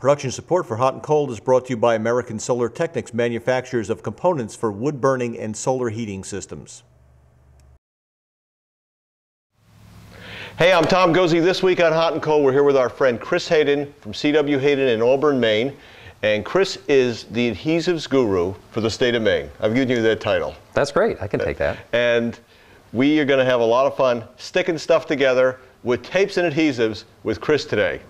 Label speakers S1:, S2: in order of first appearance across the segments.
S1: Production support for Hot and Cold is brought to you by American Solar Technics, manufacturers of components for wood burning and solar heating systems.
S2: Hey, I'm Tom Gozzi. This week on Hot and Cold, we're here with our friend Chris Hayden from C.W. Hayden in Auburn, Maine. And Chris is the adhesives guru for the state of Maine. I've given you that title.
S3: That's great. I can take that.
S2: And we are going to have a lot of fun sticking stuff together with tapes and adhesives with Chris today.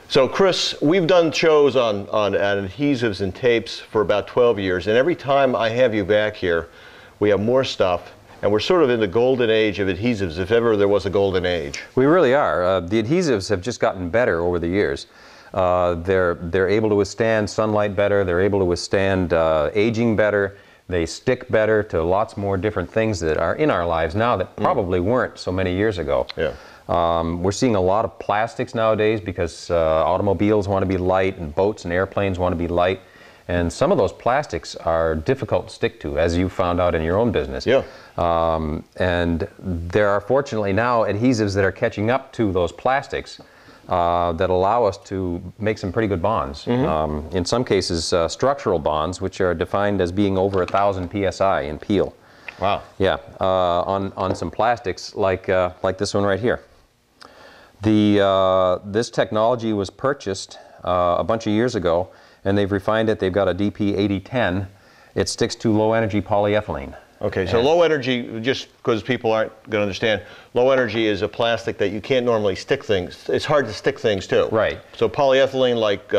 S2: So Chris, we've done shows on adhesives and tapes for about 12 years, and every time I have you back here, we have more stuff, and we're sort of in the golden age of adhesives, if ever there was a golden age.
S3: We really are. The adhesives have just gotten better over the years. They're able to withstand sunlight better, they're able to withstand aging better, they stick better to lots more different things that are in our lives now that probably weren't so many years ago.
S2: Yeah.
S3: We're seeing a lot of plastics nowadays because automobiles want to be light and boats and airplanes want to be light. And some of those plastics are difficult to stick to, as you found out in your own business.
S2: Yeah.
S3: And there are fortunately now adhesives that are catching up to those plastics that allow us to make some pretty good bonds. In some cases, structural bonds, which are defined as being over 1,000 psi in peel.
S2: Wow.
S3: Yeah, on some plastics like this one right here. This technology was purchased a bunch of years ago, and they've refined it. They've got a DP 8010. It sticks to low energy polyethylene.
S2: Okay, so low energy, just because people aren't going to understand, low energy is a plastic that you can't normally stick things. It's hard to stick things to.
S3: Right.
S2: So polyethylene, like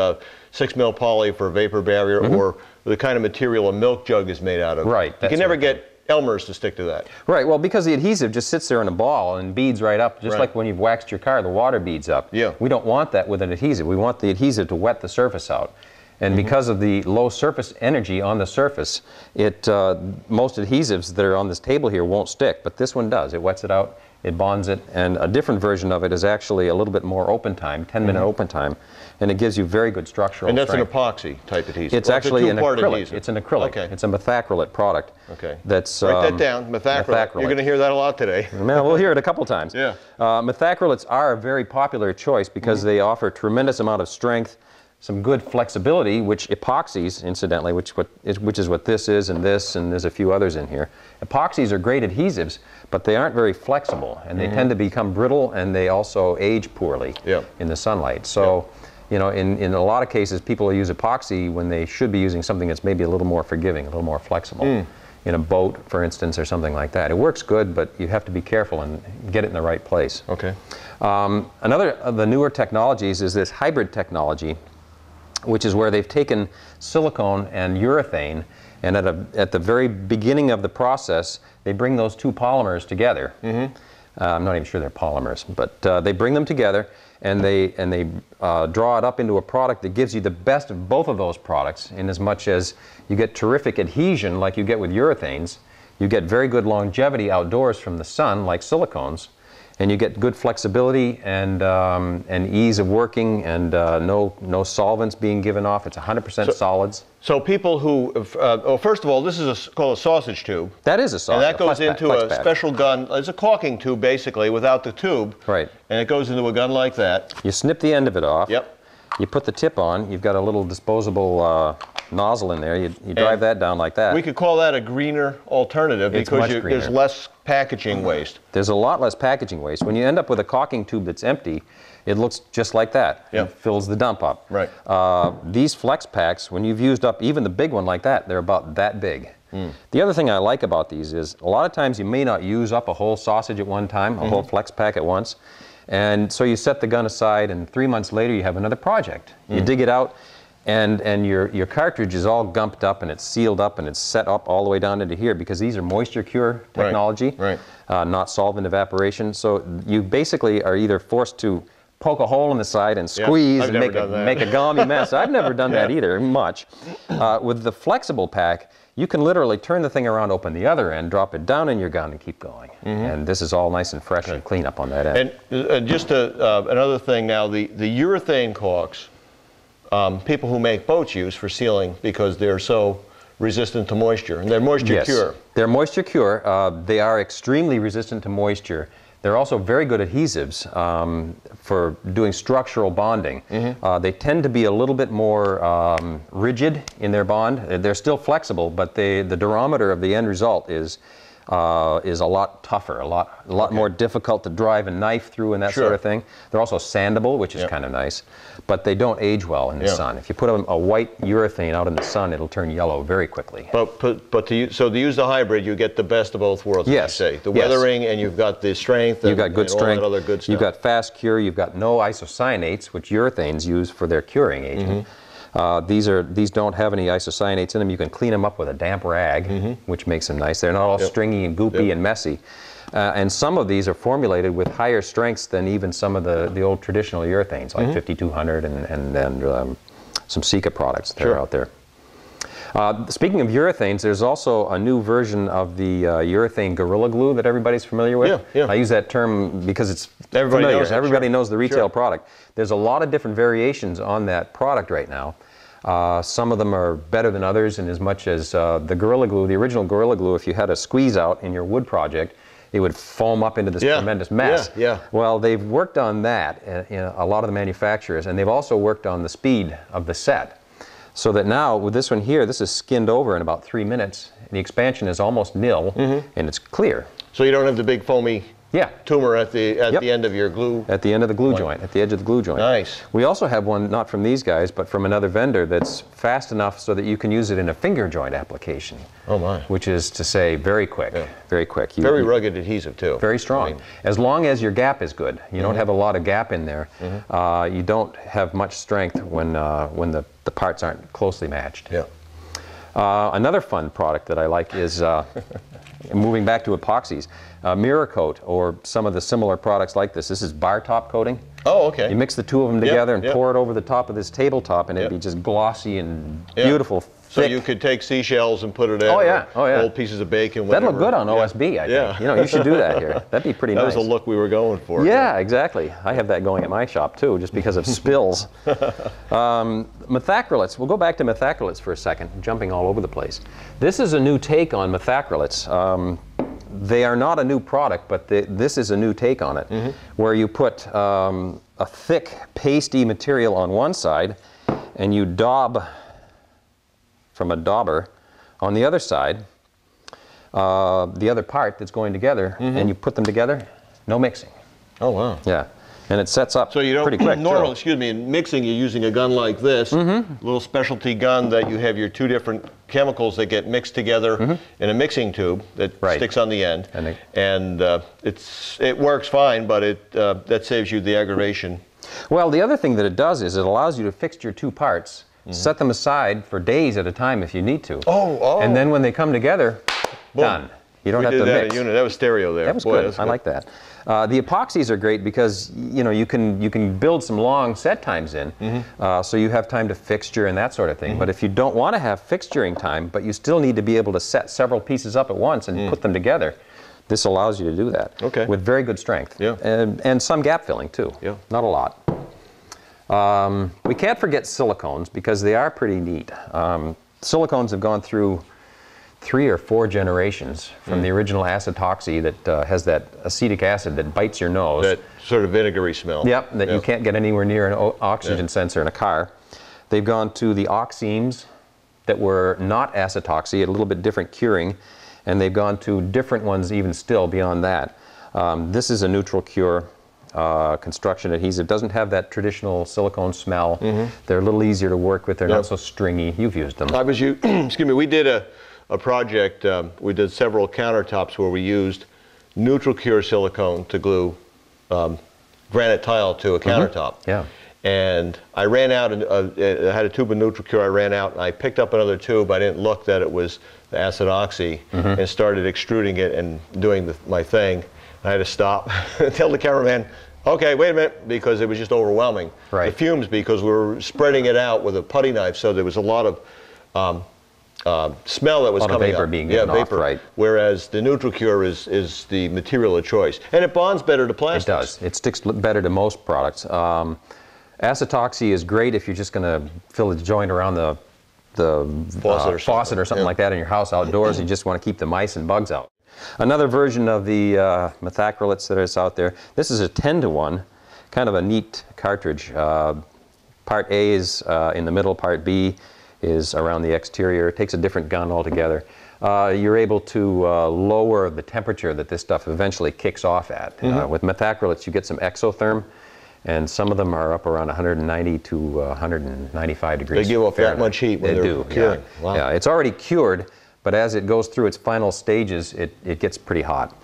S2: 6 mil poly for vapor barrier, or the kind of material a milk jug is made out of.
S3: Right.
S2: You can never get Elmer's to stick to that.
S3: Right, well, because the adhesive just sits there in a ball and beads right up, just like when you've waxed your car, the water beads up.
S2: Yeah.
S3: We don't want that with an adhesive. We want the adhesive to wet the surface out. And because of the low surface energy on the surface, most adhesives that are on this table here won't stick, but this one does. It wets it out, it bonds it, and a different version of it is actually a little bit more open time, 10-minute open time, and it gives you very good structural strength.
S2: And that's an epoxy type adhesive.
S3: It's actually an acrylic.
S2: Adhesive.
S3: It's an acrylic.
S2: Okay.
S3: It's a methacrylate product.
S2: Okay.
S3: That's
S2: write that down. Methacrylate. You're going to hear that a lot today.
S3: Well, we'll hear it a couple times.
S2: Yeah.
S3: Methacrylates are a very popular choice because they offer a tremendous amount of strength, some good flexibility, which epoxies, incidentally, which is what this is, and there's a few others in here. Epoxies are great adhesives, but they aren't very flexible, and they tend to become brittle, and they also age poorly in the sunlight. So, you know, in a lot of cases, people use epoxy when they should be using something that's maybe a little more forgiving, a little more flexible. In a boat, for instance, or something like that. It works good, but you have to be careful and get it in the right place.
S2: Okay.
S3: Another of the newer technologies is this hybrid technology, which is where they've taken silicone and urethane, and at the very beginning of the process, they bring those two polymers together. I'm not even sure they're polymers, but they bring them together, and they draw it up into a product that gives you the best of both of those products, in as much as you get terrific adhesion like you get with urethanes, you get very good longevity outdoors from the sun like silicones, and you get good flexibility and ease of working, and no solvents being given off. It's 100% solids.
S2: So people who, well, first of all, this is called a sausage tube.
S3: That is a sausage.
S2: And that goes into a special gun. It's a caulking tube, basically, without the tube.
S3: Right.
S2: And it goes into a gun like that.
S3: You snip the end of it off.
S2: Yep.
S3: You put the tip on. You've got a little disposable nozzle in there. You drive that down like that.
S2: We could call that a greener alternative because there's less packaging waste.
S3: There's a lot less packaging waste. When you end up with a caulking tube that's empty, it looks just like that.
S2: Yep.
S3: It fills the dump up.
S2: Right.
S3: These flex packs, when you've used up even the big one like that, they're about that big. The other thing I like about these is a lot of times you may not use up a whole sausage at one time, a whole flex pack at once. And so you set the gun aside, and 3 months later you have another project. You dig it out, and your cartridge is all gumped up, and it's sealed up, and it's set up all the way down into here, because these are moisture cure technology, not solvent evaporation. So you basically are either forced to poke a hole in the side and squeeze and make a gummy mess. I've never done that either, much. With the flexible pack, you can literally turn the thing around, open the other end, drop it down in your gun, and keep going. And this is all nice and fresh and clean up on that end.
S2: And just another thing now, the urethane caulks, people who make boats use for sealing because they're so resistant to moisture, and they're moisture cure.
S3: They're moisture cure. They are extremely resistant to moisture. They're also very good adhesives for doing structural bonding. They tend to be a little bit more rigid in their bond. They're still flexible, but the durometer of the end result is a lot tougher, a lot more difficult to drive a knife through and that sort of thing. They're also sandable, which is kind of nice, but they don't age well in the sun. If you put a white urethane out in the sun, it'll turn yellow very quickly.
S2: But so to use the hybrid, you get the best of both worlds, as you say. The weathering, and you've got the strength, and,
S3: you've got good strength,
S2: all that other good stuff.
S3: You've got fast cure, you've got no isocyanates, which urethanes use for their curing agent. These don't have any isocyanates in them. You can clean them up with a damp rag, which makes them nice. They're not all stringy and goopy and messy. And some of these are formulated with higher strengths than even some of the old traditional urethanes, like 5200 and some Sika products that are out there. Speaking of urethanes, there's also a new version of the urethane Gorilla Glue that everybody's familiar with. I use that term because it's familiar. Everybody knows the retail product. There's a lot of different variations on that product right now. Some of them are better than others, in as much as the Gorilla Glue, the original Gorilla Glue, if you had a squeeze out in your wood project, it would foam up into this tremendous mess. Well, they've worked on that, a lot of the manufacturers, and they've also worked on the speed of the set. So that now, with this one here, this is skinned over in about 3 minutes. The expansion is almost nil, and it's clear.
S2: So you don't have the big foamy tumor at the end of your glue?
S3: At the end of the glue joint, at the edge of the glue joint.
S2: Nice.
S3: We also have one, not from these guys, but from another vendor, that's fast enough so that you can use it in a finger joint application.
S2: Oh my.
S3: Which is to say, very quick, very quick.
S2: Very rugged adhesive too.
S3: Very strong. As long as your gap is good. You don't have a lot of gap in there. You don't have much strength when the parts aren't closely matched. Another fun product that I like is, moving back to epoxies, Mirror Coat, or some of the similar products like this. This is bar top coating.
S2: Oh, okay.
S3: You mix the two of them together and pour it over the top of this tabletop, and it'd be just glossy and beautiful.
S2: So you could take seashells and put it in. Old pieces of bacon.
S3: That'd look good on OSB, I think. You know, you should do that here. That'd be pretty nice.
S2: That was the look we were going for.
S3: Yeah, exactly. I have that going at my shop too, just because of spills. Methacrylates. We'll go back to methacrylates for a second, jumping all over the place. This is a new take on methacrylates. They are not a new product, but this is a new take on it, where you put a thick, pasty material on one side, and you daub from a dauber on the other side, the other part that's going together, and you put them together, no mixing.
S2: Oh, wow.
S3: Yeah. And it sets up
S2: so you don't,
S3: pretty quick.
S2: In mixing, you're using a gun like this, a little specialty gun that you have your two different chemicals that get mixed together in a mixing tube that sticks on the end. And it works fine, but that saves you the aggravation.
S3: Well, the other thing that it does is it allows you to fix your two parts, set them aside for days at a time if you need to. And then when they come together, done. You don't have to mix.
S2: That was stereo there.
S3: That was good. I like that. The epoxies are great because you can build some long set times in, so you have time to fixture and that sort of thing. But if you don't want to have fixturing time, but you still need to be able to set several pieces up at once and put them together, this allows you to do that with very good strength and some gap filling too. Not a lot. We can't forget silicones because they are pretty neat. Silicones have gone through 3 or 4 generations from the original acetoxy that has that acetic acid that bites your nose.
S2: That sort of vinegary smell.
S3: That you can't get anywhere near an oxygen sensor in a car. They've gone to the oximes that were not acetoxy, a little bit different curing, and they've gone to different ones even still beyond that. This is a neutral cure construction adhesive. Doesn't have that traditional silicone smell. They're a little easier to work with. They're not so stringy. You've used them.
S2: Excuse me, we did a project. We did several countertops where we used neutral cure silicone to glue granite tile to a countertop.
S3: Yeah.
S2: And I ran out, and I had a tube of neutral cure. I ran out, and I picked up another tube. I didn't look that it was the acid oxy, and started extruding it and doing my thing. I had to stop, tell the cameraman, okay, wait a minute, because it was just overwhelming.
S3: Right.
S2: The fumes, because we were spreading it out with a putty knife, so there was a lot of smell that was coming
S3: vapor
S2: up.
S3: being given off, right.
S2: Whereas the neutral cure is the material of choice, and it bonds better to plastics.
S3: It does. It sticks better to most products. Acetoxy is great if you're just going to fill a joint around the faucet or something like that in your house outdoors. You just want to keep the mice and bugs out. Another version of the methacrylates that is out there. This is a 10-to-1, kind of a neat cartridge. Part A is in the middle, part B is around the exterior. It takes a different gun altogether. You're able to lower the temperature that this stuff eventually kicks off at. With methacrylates, you get some exotherm, and some of them are up around 190 to 195 degrees.
S2: They give off that much heat when they're curing.
S3: Yeah.
S2: Wow.
S3: Yeah, it's already cured, but as it goes through its final stages, it gets pretty hot.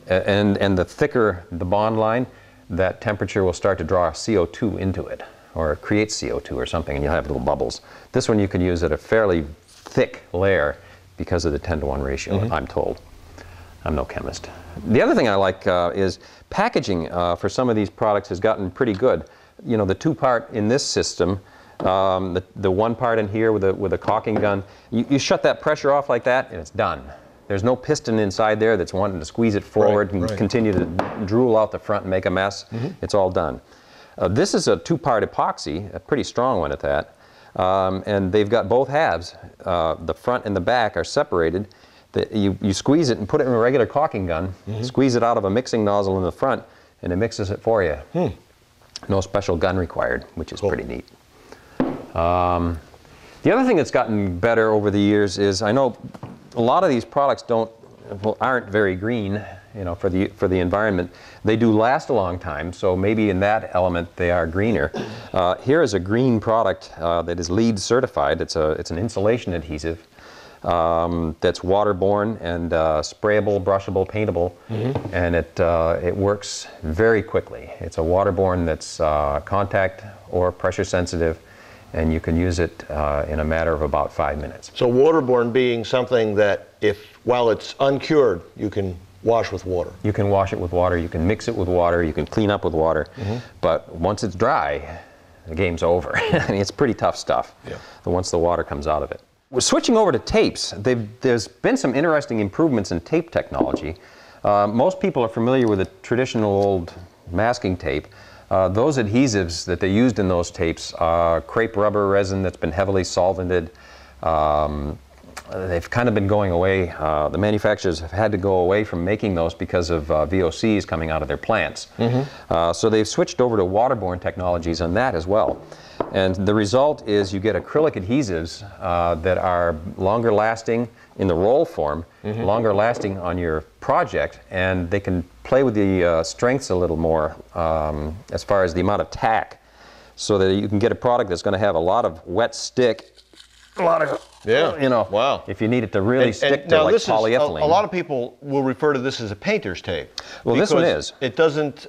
S3: And the thicker the bond line, that temperature will start to draw CO2 into it, or create CO2 or something, and you'll have little bubbles. This one you can use at a fairly thick layer because of the 10-to-1 ratio, I'm told. I'm no chemist. The other thing I like is packaging for some of these products has gotten pretty good. You know, the two-part in this system, the one part in here with a caulking gun, you shut that pressure off like that and it's done. There's no piston inside there that's wanting to squeeze it forward and continue to drool out the front and make a mess. It's all done. This is a two-part epoxy, a pretty strong one at that, and they've got both halves. The front and the back are separated. You squeeze it and put it in a regular caulking gun, squeeze it out of a mixing nozzle in the front, and it mixes it for you. No special gun required, which is pretty neat. The other thing that's gotten better over the years is, I know a lot of these products aren't very green, you know, for the environment. They do last a long time, so maybe in that element they are greener. Here is a green product that is LEED certified. It's an insulation adhesive. That's waterborne and sprayable, brushable, paintable, and it works very quickly. It's a waterborne that's contact or pressure sensitive, and you can use it in a matter of about 5 minutes.
S2: So waterborne being something that while it's uncured, you can wash with water.
S3: You can wash it with water, you can mix it with water, you can clean up with water, but once it's dry, the game's over. I mean, it's pretty tough stuff once the water comes out of it. We're switching over to tapes. There's been some interesting improvements in tape technology. Most people are familiar with the traditional old masking tape. Those adhesives that they used in those tapes are crepe rubber resin that's been heavily solvented. They've kind of been going away. The manufacturers have had to go away from making those because of VOCs coming out of their plants. So they've switched over to waterborne technologies on that as well. And the result is you get acrylic adhesives that are longer lasting in the roll form, longer lasting on your project, and they can play with the strengths a little more as far as the amount of tack, so that you can get a product that's going to have a lot of wet stick, a lot of, you know,
S2: wow.
S3: If you need it to really stick to like polyethylene.
S2: A lot of people will refer to this as a painter's tape.
S3: Well, this one is.
S2: It doesn't,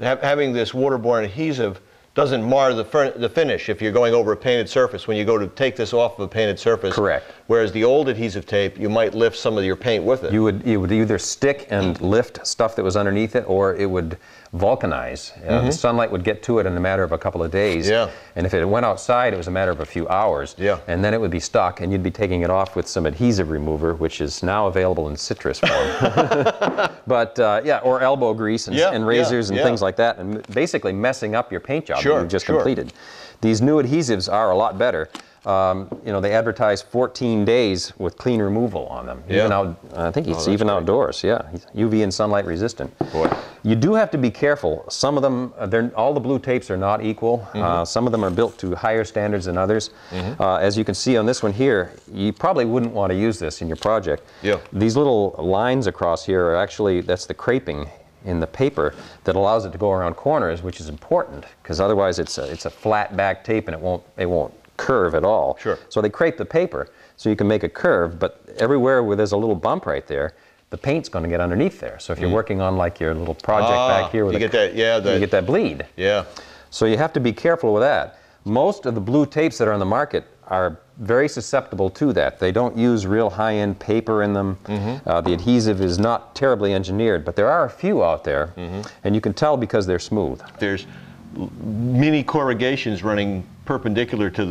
S2: having this waterborne adhesive doesn't mar the finish if you're going over a painted surface when you go to take this off of a painted surface.
S3: Correct.
S2: Whereas the old adhesive tape, you might lift some of your paint with it.
S3: You would either stick and lift stuff that was underneath it, or it would vulcanize. The sunlight would get to it in a matter of a couple of days. And if it went outside, it was a matter of a few hours. And then it would be stuck, and you'd be taking it off with some adhesive remover, which is now available in citrus form. But yeah, or elbow grease and razors and things like that, and basically messing up your paint job that you just completed. These new adhesives are a lot better. You know, they advertise 14 days with clean removal on them. Even I think it's even outdoors. UV and sunlight resistant.
S2: Boy.
S3: You do have to be careful. Some of them, all the blue tapes are not equal. Some of them are built to higher standards than others. As you can see on this one here, you probably wouldn't want to use this in your project. These little lines across here are actually, that's the creping in the paper that allows it to go around corners, which is important, because otherwise it's a flat back tape and it won't curve at all. So they crepe the paper. so you can make a curve, but everywhere where there's a little bump right there, the paint's going to get underneath there. So if you're working on like your little project back here, with
S2: you get that,
S3: you get that bleed.
S2: Yeah.
S3: So you have to be careful with that. Most of the blue tapes that are on the market are very susceptible to that. They don't use real high-end paper in them. The adhesive is not terribly engineered, but there are a few out there, and you can tell because they're smooth.
S2: There's mini corrugations running perpendicular to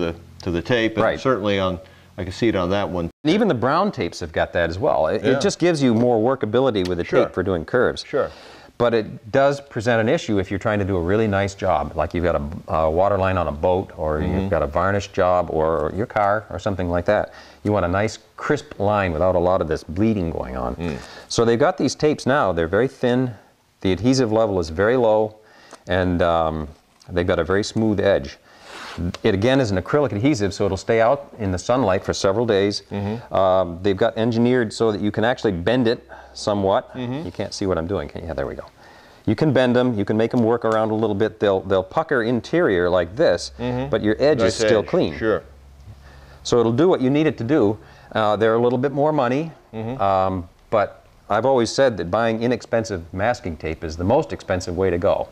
S2: the tape, and certainly on, I can see it on that one.
S3: And even the brown tapes have got that as well. It just gives you more workability with the tape for doing curves.
S2: Sure.
S3: But it does present an issue if you're trying to do a really nice job, like you've got a water line on a boat, or you've got a varnish job, or your car, or something like that. You want a nice, crisp line without a lot of this bleeding going on. So they've got these tapes now. They're very thin. The adhesive level is very low, and they've got a very smooth edge. It again is an acrylic adhesive, so it'll stay out in the sunlight for several days. They've got engineered so that you can actually bend it somewhat. You can't see what I'm doing, can you? Yeah, there we go. You can bend them, you can make them work around a little bit. They'll pucker interior like this, but your edge is still clean.
S2: Sure.
S3: So it'll do what you need it to do. They're a little bit more money, but I've always said that buying inexpensive masking tape is the most expensive way to go,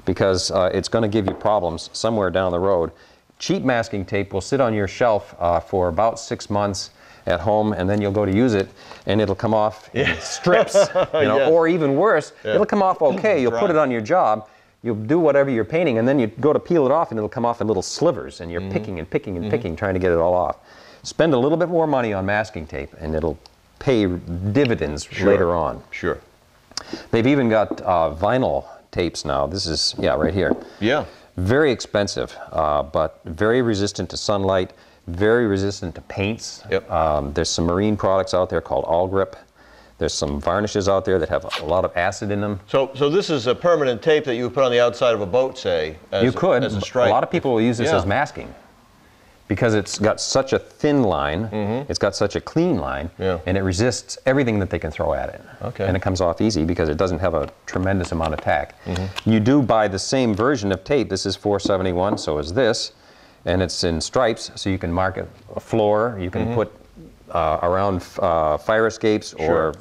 S3: because it's going to give you problems somewhere down the road. Cheap masking tape will sit on your shelf for about 6 months at home, and then you'll go to use it, and it'll come off in strips, or even worse, it'll come off okay. You'll put it on your job, you'll do whatever you're painting, and then you go to peel it off, and it'll come off in little slivers, and you're picking and picking and picking, trying to get it all off. Spend a little bit more money on masking tape, and it'll pay dividends later on.
S2: Sure.
S3: They've even got vinyl tapes now. This is, right here.
S2: Yeah.
S3: Very expensive, but very resistant to sunlight, very resistant to paints. There's some marine products out there called All Grip. There's some varnishes out there that have a lot of acid in them.
S2: So this is a permanent tape that you would put on the outside of a boat, say, as a stripe.
S3: A lot of people will use this as masking, because it's got such a thin line, it's got such a clean line, and it resists everything that they can throw at it. And it comes off easy because it doesn't have a tremendous amount of tack. You do buy the same version of tape. This is 471, so is this, and it's in stripes, so you can mark a floor, you can put around fire escapes or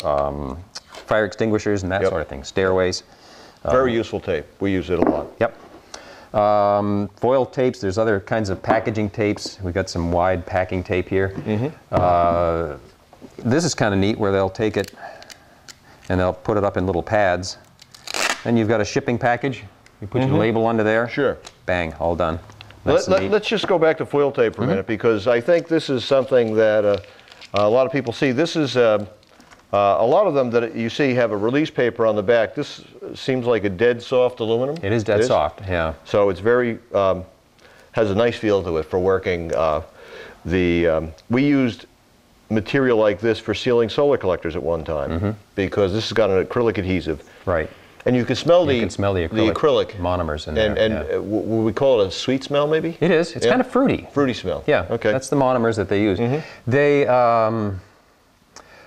S3: fire extinguishers and that sort of thing, stairways.
S2: Very useful tape. We use it a lot.
S3: Yep. Foil tapes, there's other kinds of packaging tapes. We've got some wide packing tape here. This is kind of neat, where they'll take it and they'll put it up in little pads. Then you've got a shipping package. You put your label under there.
S2: Sure.
S3: Bang, all done.
S2: Let's just go back to foil tape for a minute, because I think this is something that a lot of people see. This is a lot of them that you see have a release paper on the back. This seems like a dead soft aluminum.
S3: It is dead soft, yeah.
S2: So it's very, has a nice feel to it for working. We used material like this for sealing solar collectors at one time, because this has got an acrylic adhesive.
S3: Right.
S2: And you can smell the
S3: acrylic monomers in there.
S2: And would we call it a sweet smell, maybe?
S3: It is. It's kind of fruity.
S2: Fruity smell.
S3: Yeah.
S2: Okay.
S3: That's the monomers that they use. They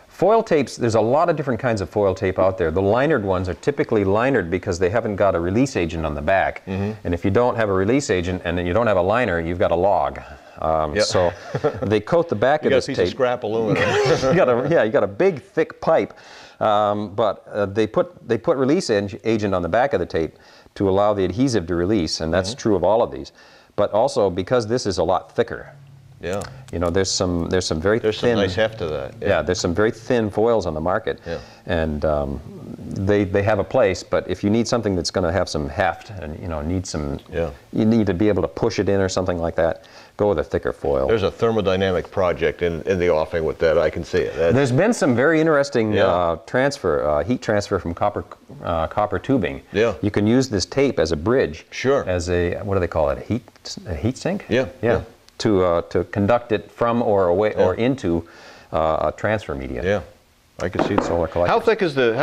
S3: foil tapes, there's a lot of different kinds of foil tape out there. The linered ones are typically linered because they haven't got a release agent on the back. And if you don't have a release agent and then you don't have a liner, you've got a log. So they coat the back of this tape.
S2: You got a piece of scrap aluminum.
S3: you got a big, thick pipe. But they put release agent on the back of the tape to allow the adhesive to release, and that's true of all of these. But also, because this is a lot thicker.
S2: Yeah.
S3: You know, there's some very thin.
S2: Some nice heft to that.
S3: Yeah, there's some very thin foils on the market. And they have a place, but if you need something that's going to have some heft and you need to be able to push it in or something like that, go with a thicker foil.
S2: There's a thermodynamic project in the offing with that. I can see it.
S3: There's been some very interesting heat transfer from copper tubing.
S2: Yeah.
S3: You can use this tape as a bridge.
S2: Sure.
S3: As a, what do they call it? A heat sink?
S2: Yeah.
S3: To conduct it from or away or into a transfer media.
S2: Yeah. I can see that.
S3: Solar collectors.
S2: How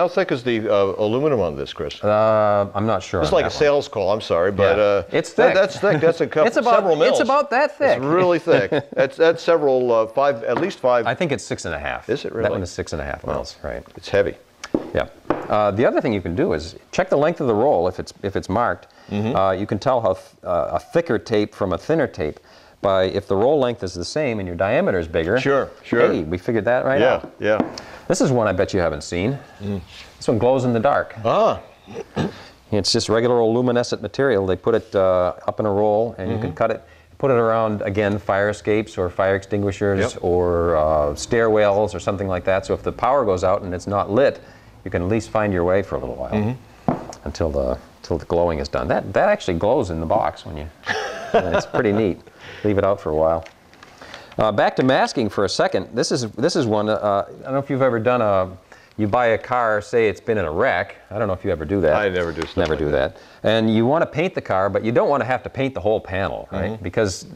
S2: thick is the aluminum on this, Chris?
S3: I'm not sure.
S2: It's like a sales call. I'm sorry, but
S3: it's thick.
S2: That's thick. That's a couple, several mils.
S3: It's about that thick.
S2: It's really thick. That's several at least 5.
S3: I think it's 6.5.
S2: Is it really?
S3: That one is 6.5 mils, right?
S2: It's heavy.
S3: Yeah. The other thing you can do is check the length of the roll if it's marked. You can tell how a thicker tape from a thinner tape by, if the roll length is the same and your diameter is bigger.
S2: Sure, sure.
S3: Hey, we figured that right out.
S2: Yeah.
S3: This is one I bet you haven't seen. This one glows in the dark.
S2: Ah.
S3: It's just regular old luminescent material. They put it up in a roll, and you can cut it, put it around, again, fire escapes or fire extinguishers or stairwells or something like that. So if the power goes out and it's not lit, you can at least find your way for a little while until the glowing is done. That actually glows in the box when you. It's pretty neat. Leave it out for a while. Back to masking for a second. This is one. I don't know if you've ever done you buy a car, say it's been in a wreck. I don't know if you ever do that.
S2: I never do stuff
S3: Never
S2: like
S3: do that. And you want to paint the car, but you don't want to have to paint the whole panel, right? Because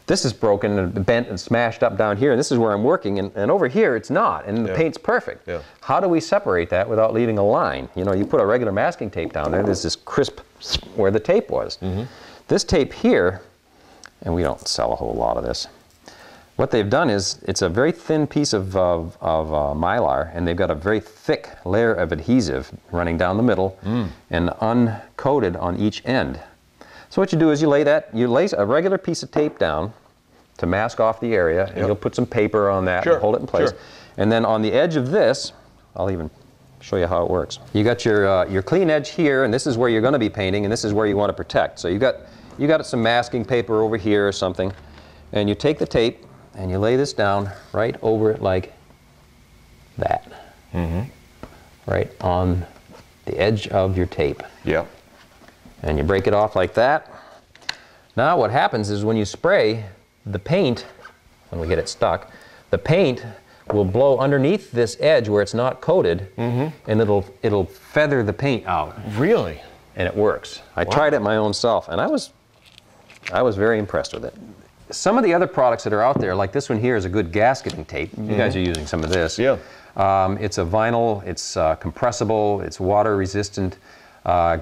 S3: this is broken and bent and smashed up down here, and this is where I'm working, and over here it's not, and the paint's perfect.
S2: Yeah.
S3: How do we separate that without leaving a line? You know, you put a regular masking tape down there, there's this crisp where the tape was. This tape here, and we don't sell a whole lot of this, what they've done is, it's a very thin piece of mylar, and they've got a very thick layer of adhesive running down the middle and uncoated on each end. So what you do is you lay a regular piece of tape down to mask off the area, and you'll put some paper on that and hold it in place. And then on the edge of this, I'll even show you how it works. You got your clean edge here, and this is where you're going to be painting, and this is where you want to protect. So you got some masking paper over here or something, and you take the tape and you lay this down right over it like that. Right on the edge of your tape.
S2: Yeah.
S3: And you break it off like that. Now what happens is when you spray the paint, when we get it stuck, the paint will blow underneath this edge where it's not coated, and it'll feather the paint out.
S2: Really?
S3: And it works. I tried it my own self, and I was very impressed with it. Some of the other products that are out there, like this one here, is a good gasketing tape. You guys are using some of this.
S2: Yeah.
S3: It's a vinyl, it's compressible, it's water resistant,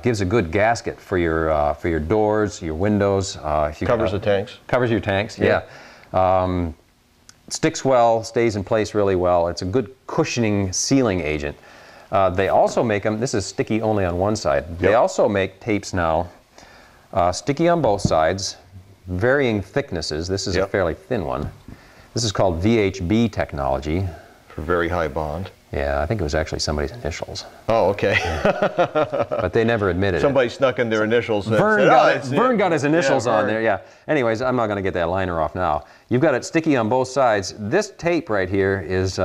S3: gives a good gasket for your doors, your windows. If you
S2: Covers the tanks.
S3: Covers your tanks, yeah. Sticks well, stays in place really well. It's a good cushioning sealing agent. They also make them, this is sticky only on one side. They also make tapes now, sticky on both sides, varying thicknesses. This is a fairly thin one. This is called VHB technology.
S2: For very high bond.
S3: Yeah, I think it was actually somebody's initials.
S2: Oh, okay.
S3: But they never admitted
S2: Somebody
S3: it.
S2: snuck in their initials. And
S3: Vern got his initials on there, yeah. Anyways, I'm not going to get that liner off now. You've got it sticky on both sides. This tape right here is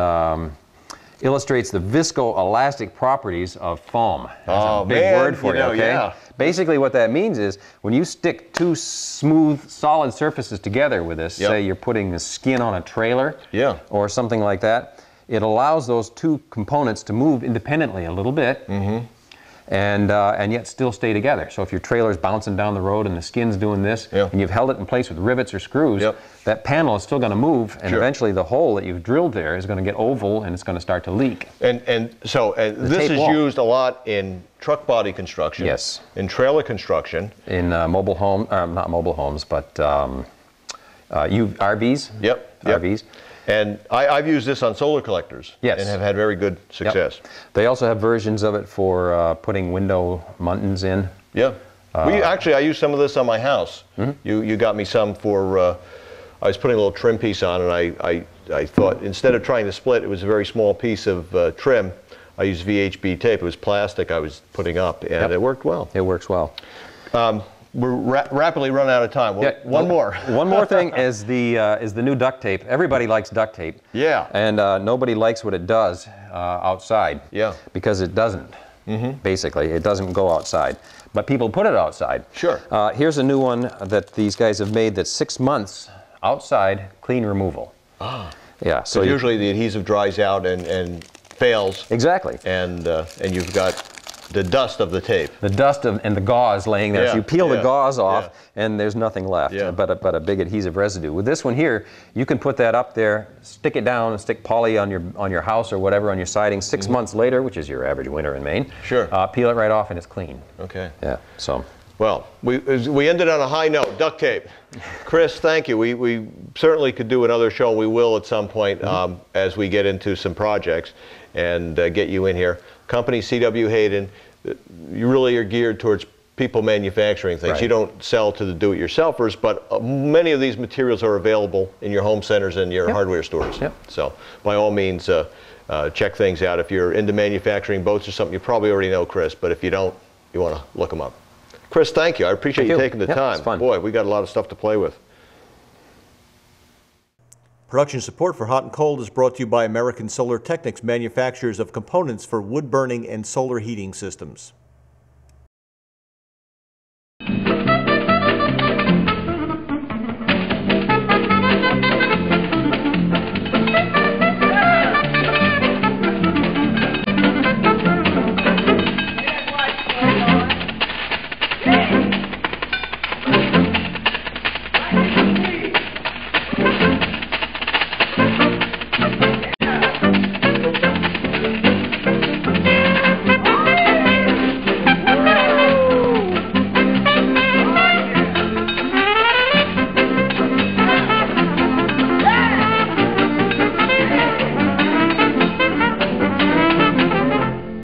S3: illustrates the viscoelastic properties of foam. That's a big word for you, okay?
S2: Yeah.
S3: Basically what that means is when you stick two smooth, solid surfaces together with this, say you're putting the skin on a trailer or something like that, it allows those two components to move independently a little bit and yet still stay together. So if your trailer's bouncing down the road and the skin's doing this and you've held it in place with rivets or screws, that panel is still going to move, and eventually the hole that you've drilled there is going to get oval and it's going to start to leak.
S2: And so this is used a lot in truck body construction.
S3: Yes.
S2: In trailer construction.
S3: In mobile home, not mobile homes, but RVs. RVs.
S2: And I've used this on solar collectors and have had very good success.
S3: They also have versions of it for putting window muntins in.
S2: Yeah. I used some of this on my house. You got me some for, I was putting a little trim piece on, and I thought instead of trying to split, it was a very small piece of trim. I used VHB tape. It was plastic I was putting up, and it worked well.
S3: It works well.
S2: We're rapidly running out of time. One more.
S3: One more thing is the new duct tape. Everybody likes duct tape.
S2: Yeah.
S3: And nobody likes what it does outside.
S2: Yeah.
S3: Because it doesn't. Basically, it doesn't go outside. But people put it outside.
S2: Sure.
S3: Here's a new one that these guys have made that's 6 months outside clean removal.
S2: Ah.
S3: Yeah.
S2: So usually the adhesive dries out and fails.
S3: Exactly.
S2: And you've got the dust of the tape.
S3: The dust and the gauze laying there. So you peel the gauze off and there's nothing left but a big adhesive residue. With this one here, you can put that up there, stick it down and stick poly on your house or whatever on your siding. 6 months later, which is your average winter in Maine, peel it right off and it's clean.
S2: Okay.
S3: Yeah, so.
S2: Well, we ended on a high note, duct tape. Chris, thank you. We certainly could do another show. We will at some point as we get into some projects and get you in here. Company CW Hayden, you really are geared towards people manufacturing things.
S3: Right.
S2: You don't sell to the do-it-yourselfers, but many of these materials are available in your home centers and your hardware stores.
S3: Yep.
S2: So by all means, check things out. If you're into manufacturing boats or something, you probably already know Chris, but if you don't, you want to look them up. Chris, thank you. I appreciate you taking the time.
S3: It's fun.
S2: Boy, we got a lot of stuff to play with.
S1: Production support for Hot and Cold is brought to you by American Solar Technics, manufacturers of components for wood burning and solar heating systems.